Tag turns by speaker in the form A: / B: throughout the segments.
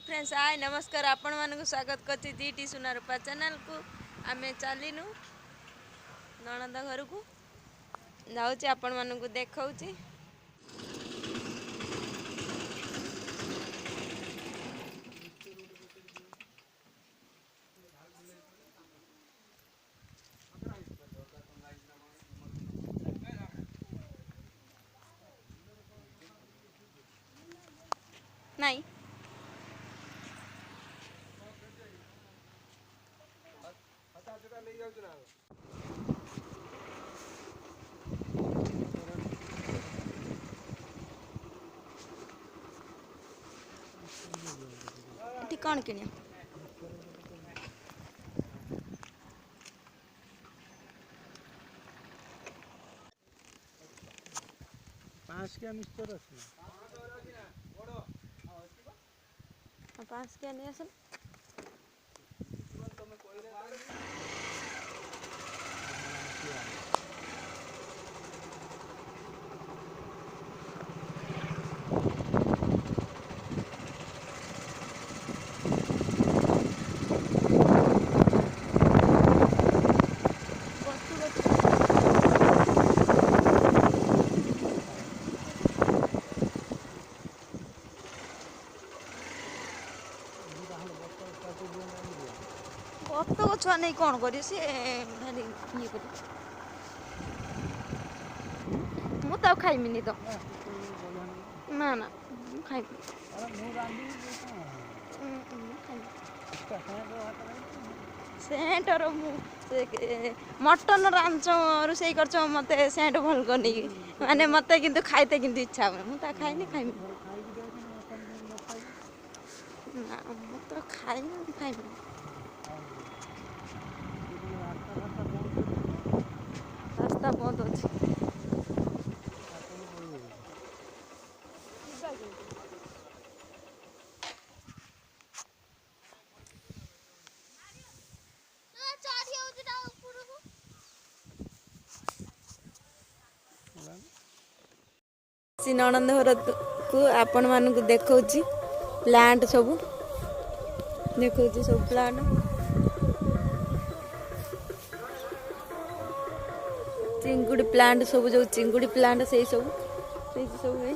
A: Friends hi नमस्कार आपण मानक स्वागत करछि जीटी सुना रूपा चैनल को। आमे चलिनु ननद घर को जाऊँ आपण मानक देखाऊँ। नहीं कौन किनिया
B: पाँच क्या मिस्टर अछि
A: 5 क्या नहीं आसन अब तो छुआ नहीं कौन करी सी भारी ये कर मु तो खाइमिनी तो ना ना खाइ सेंटर मु मटन रांच रोसई कर मत सेंट भल करनी माने मत किंतु खाइते किंतु इच्छा हुए मु तो खाइनी खाइमी ना मु तो खाइनी खाइमी रास्ता बहुत अच्छी ननंद घर को आपण मान को देखा प्लांट सब देखा सब प्लांट चिंगुड़ी प्लांट सब जो चिंगुड़ी प्लांट से सब है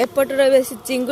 A: एपटर बेसी चिंगुड़ी